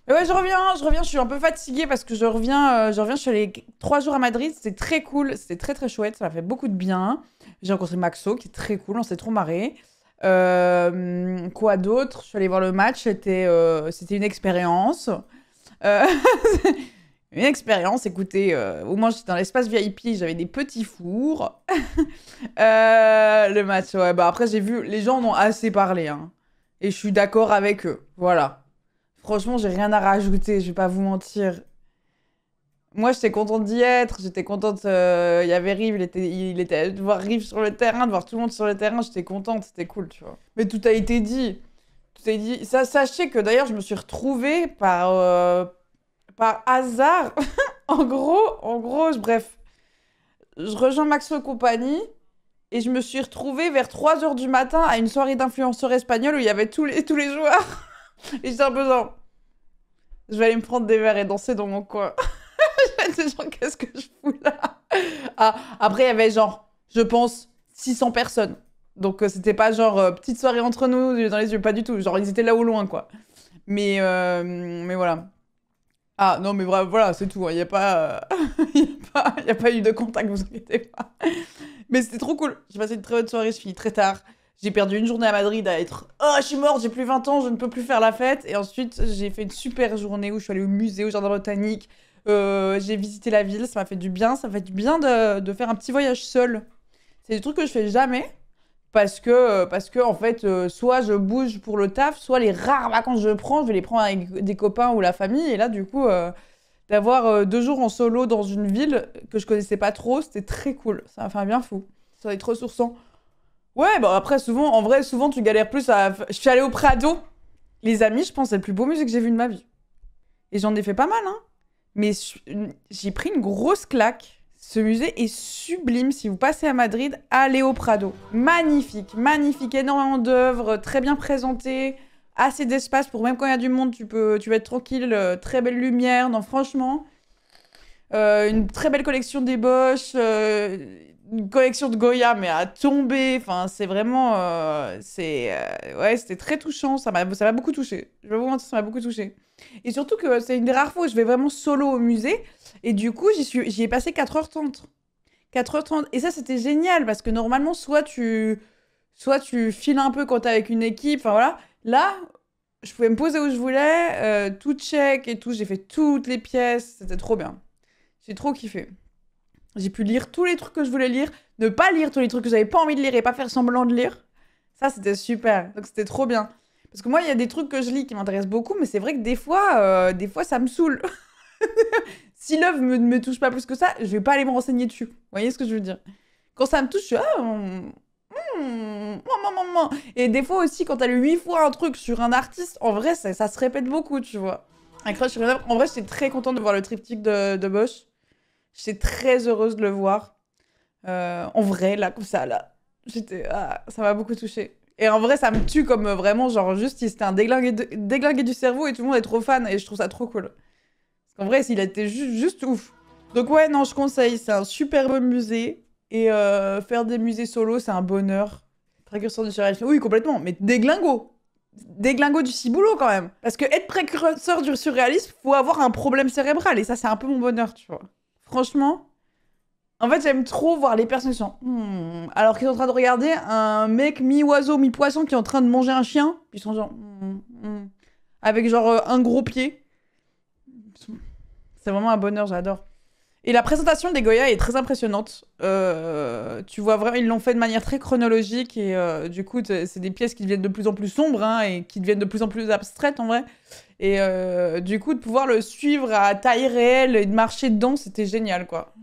Mais ouais, je reviens, je suis un peu fatiguée parce que je suis allée 3 jours à Madrid, c'était très cool, c'était très très chouette, ça m'a fait beaucoup de bien. J'ai rencontré Maxo qui est très cool, on s'est trop marré. Quoi d'autre? Je suis allée voir le match, c'était une expérience. Euh, une expérience, écoutez, au moins j'étais dans l'espace VIP, j'avais des petits fours. Le match, ouais, bah après j'ai vu, les gens en ont assez parlé, hein. Et je suis d'accord avec eux, voilà. Franchement, j'ai rien à rajouter, je vais pas vous mentir. Moi, j'étais contente d'y être, j'étais contente. Il y avait Rive, il était de voir Rive sur le terrain, de voir tout le monde sur le terrain, j'étais contente, c'était cool, tu vois. Mais tout a été dit. Tout a été dit. Ça, sachez que d'ailleurs, je me suis retrouvée par hasard. Bref, je rejoins Maxo et compagnie et je me suis retrouvée vers 3 heures du matin à une soirée d'influenceurs espagnols où il y avait tous les joueurs. Et j'étais un peu genre, je vais aller me prendre des verres et danser dans mon coin. J'étais genre, qu'est-ce que je fous là? Ah, après, il y avait genre, je pense, 600 personnes. Donc, c'était pas genre petite soirée entre nous, dans les yeux, pas du tout. Genre, ils étaient là au loin, quoi. Mais voilà. Ah, non, mais voilà, c'est tout, hein. Il n'y a pas, il y a pas eu de contact, vous inquiétez pas. Mais c'était trop cool. J'ai passé une très bonne soirée, je finis très tard. J'ai perdu une journée à Madrid à être oh, je suis morte, j'ai plus 20 ans, je ne peux plus faire la fête. Et ensuite, j'ai fait une super journée où je suis allée au musée, au jardin botanique. J'ai visité la ville, ça m'a fait du bien. Ça m'a fait du bien de faire un petit voyage seul. C'est des trucs que je fais jamais. Parce que en fait, soit je bouge pour le taf, soit les rares vacances que je prends, je vais les prendre avec des copains ou la famille. Et là, du coup, d'avoir 2 jours en solo dans une ville que je connaissais pas trop, c'était très cool. Ça m'a fait un bien fou. Ça va être ressourçant. Ouais, bah après, souvent, en vrai, souvent, tu galères plus à. Je suis allée au Prado. Les amis, je pense, c'est le plus beau musée que j'ai vu de ma vie. Et j'en ai fait pas mal, hein. Mais j'ai pris une grosse claque. Ce musée est sublime. Si vous passez à Madrid, allez au Prado. Magnifique, magnifique, énormément d'œuvres, très bien présentées, assez d'espace pour même quand il y a du monde, tu vas être tranquille, très belle lumière. Non, franchement, une très belle collection d'ébauches, une collection de Goya, mais à tomber. Enfin, c'est vraiment, ouais, c'était très touchant. Ça m'a beaucoup touché. Je vais vous mentir, ça m'a beaucoup touché. Et surtout que c'est une des rares fois où je vais vraiment solo au musée. Et du coup, j'y ai passé 4h30. 4h30. Et ça, c'était génial parce que normalement, soit tu files un peu quand t'es avec une équipe. Enfin voilà. Là, je pouvais me poser où je voulais, tout check et tout. J'ai fait toutes les pièces. C'était trop bien. J'ai trop kiffé. J'ai pu lire tous les trucs que je voulais lire, ne pas lire tous les trucs que j'avais pas envie de lire et pas faire semblant de lire. Ça, c'était super. Donc, c'était trop bien. Parce que moi, il y a des trucs que je lis qui m'intéressent beaucoup, mais c'est vrai que des fois, ça me saoule. Si l'œuvre me touche pas plus que ça, je vais pas aller me renseigner dessus. Vous voyez ce que je veux dire? Quand ça me touche, je suis Et des fois aussi, quand t'as lu 8 fois un truc sur un artiste, en vrai, ça se répète beaucoup, tu vois. Un crush sur une œuvre. En vrai, j'étais très contente de voir le triptyque de Bosch. J'étais très heureuse de le voir. En vrai, là, comme ça, là. Ça m'a beaucoup touchée. Et en vrai, ça me tue comme vraiment, genre, juste, si c'était un déglingué du cerveau et tout le monde est trop fan. Et je trouve ça trop cool. Parce qu'en vrai, s'il a été juste ouf. Donc, ouais, non, je conseille. C'est un superbe musée. Et faire des musées solo, c'est un bonheur. Précurseur du surréalisme. Oui, complètement. Mais déglingo. Déglingo du ciboulot, quand même. Parce que être précurseur du surréalisme, faut avoir un problème cérébral. Et ça, c'est un peu mon bonheur, tu vois. Franchement. En fait, j'aime trop voir les personnes qui sont alors qu'ils sont en train de regarder un mec mi-oiseau, mi-poisson qui est en train de manger un chien. Puis ils sont genre avec genre un gros pied. C'est vraiment un bonheur, j'adore. Et la présentation des Goya est très impressionnante. Tu vois vraiment, ils l'ont fait de manière très chronologique et du coup, c'est des pièces qui deviennent de plus en plus sombres hein, et qui deviennent de plus en plus abstraites en vrai. Et du coup, de pouvoir le suivre à taille réelle et de marcher dedans, c'était génial quoi.